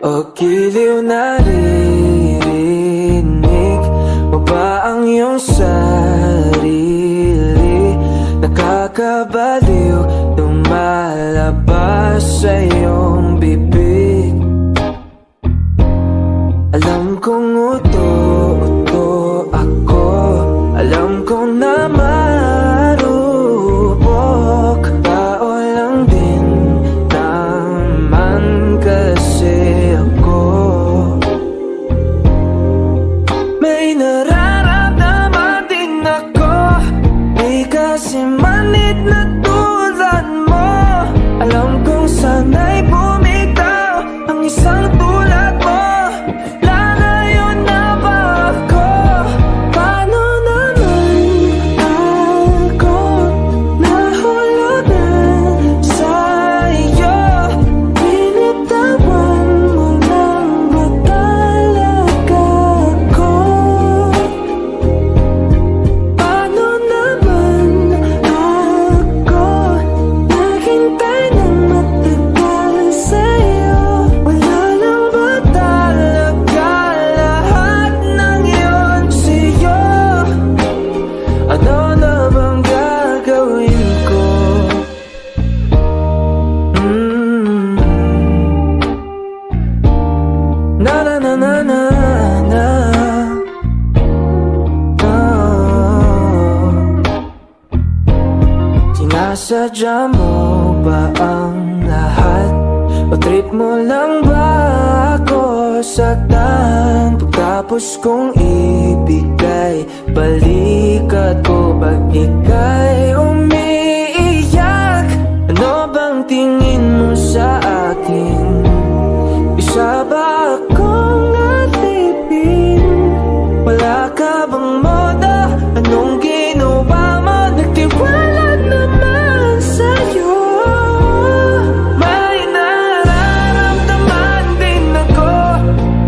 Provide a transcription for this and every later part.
o giliw naririnig mo ba ang iyong sarili? Nakakabaliw lumalabas sa iyong bibig. Alam kong uto-uto ako, alam kong na marupok. Tao lang din naman kasi ako. May nararamdaman din ako, di kasi manid na tulad mo. Alam kong sana'y bumitaw ang isang tulad mo. Lalayo na ba ako? Paano naman ako nahulugan sa'yo? Binitawan mo lang ba talaga ako? Paano naman ako naghintay ng matagal sa'yo? Wala lang ba talaga lahat ng yun sa'yo? Ano na bang gagawin ko? Na na na na na na. Oh. Sinasadya mo ba ang lahat? O trip mo lang ba ako saktan? Pagkapos kong ibigay balikat ko pag ika'y umiiyak. Ano bang tingin mo sa akin? Isa ba akong alipin? Wala ka bang moda? Anong ginawa mo? Nagtiwala naman sa'yo. May nararamdaman din ako,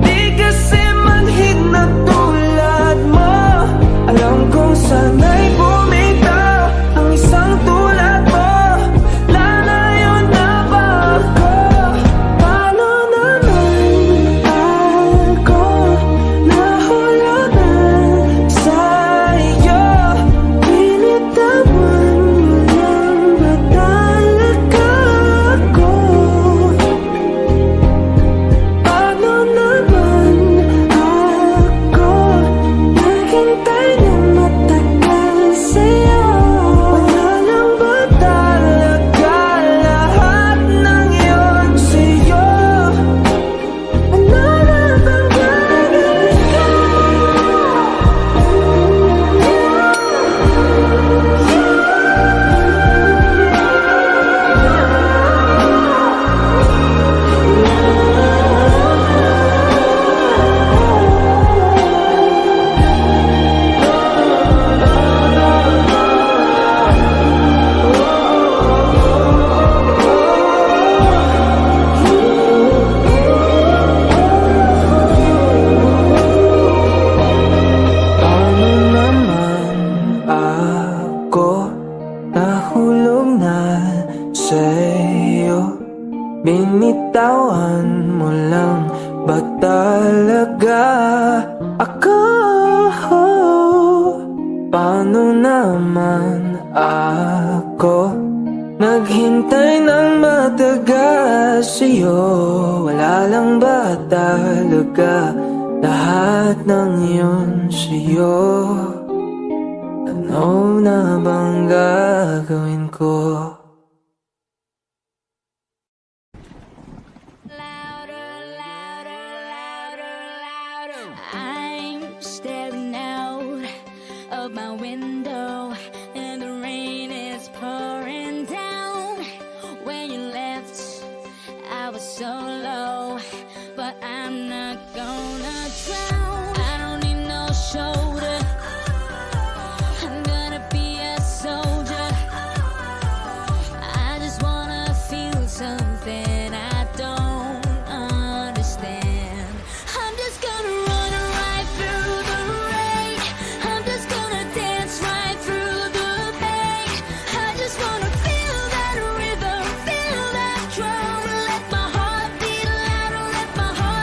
di kasi manhid na tulad mo. Alam kong sana'y bumitaw ang isang tulad mo. Lalayo na ba ako? Paano naman ako nahulugan sa'yo? Binitawan mo lang ba talaga ako? Paano naman ako naghintay ng matagal sa'yo? Wala lang ba talaga lahat ng yun sa'yo? Ano na bang gagawin ko? Paano naman ako nahulog na sa'yo? Binitawan mo lang ba talaga ako? Paano naman ako naghintay ng matagal sa'yo? Wala lang ba talaga lahat ng yun sa'yo? Ano na bang gagawin ko? I'm staring out of my window and the rain is pouring down. When you left, I was so low, but I'm not gonna drown. I don't need no shoulder, I'm gonna be a soldier. I just wanna feel something I don't understand. I'm just gonna run right through the rain. I'm just gonna dance right through the pain. I just wanna feel that rhythm, feel that drum. Let my heart beat louder, let my heart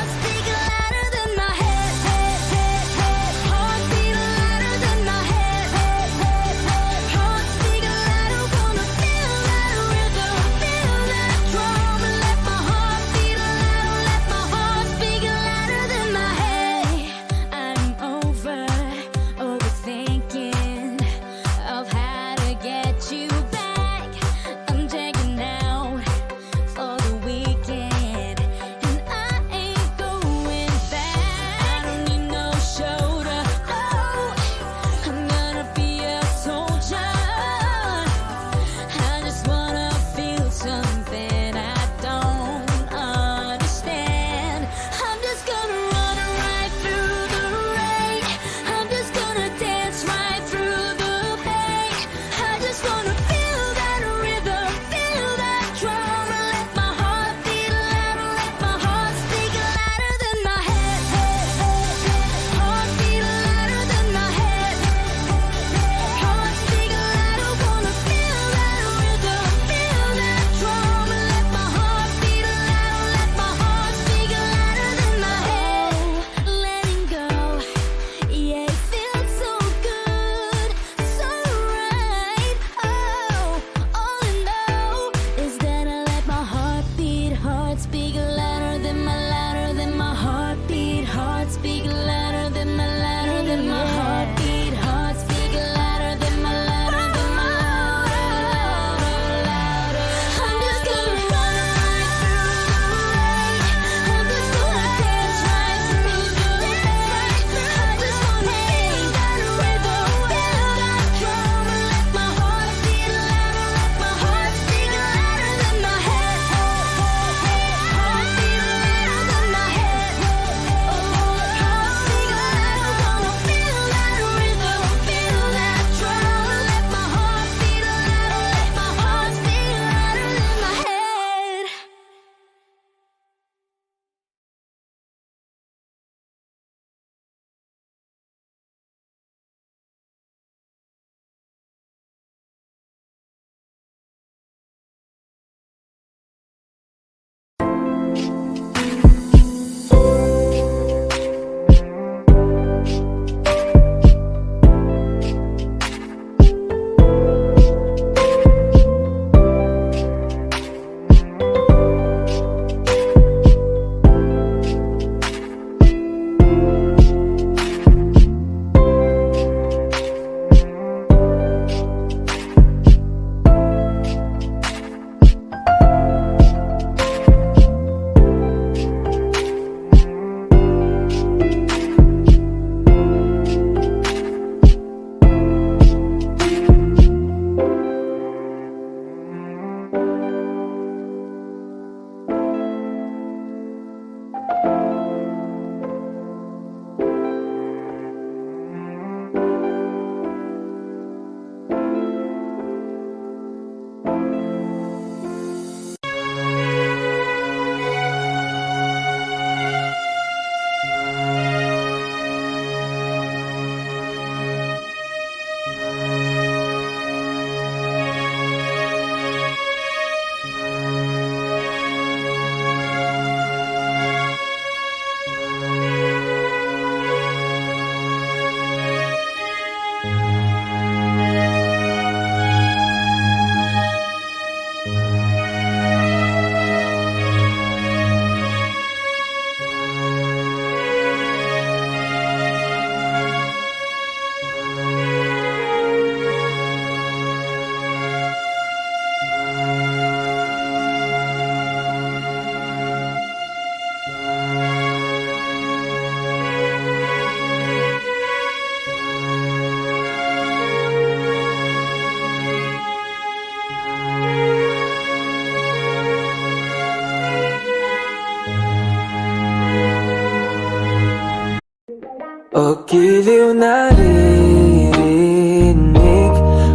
O giliw naririnig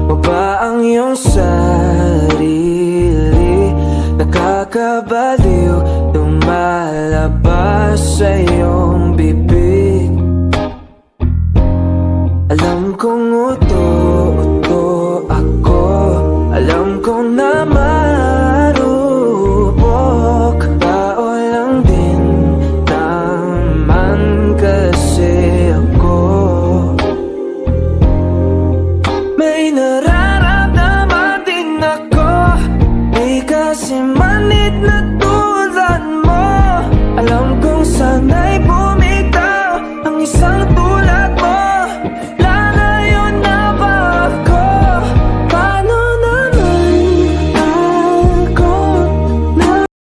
mo ba ang iyong sarili? Nakakabaliw lumalabas sa iyong bibig. Alam kong uto-uto ako, alam kong na marupok. Tao lang din naman kasi ako. May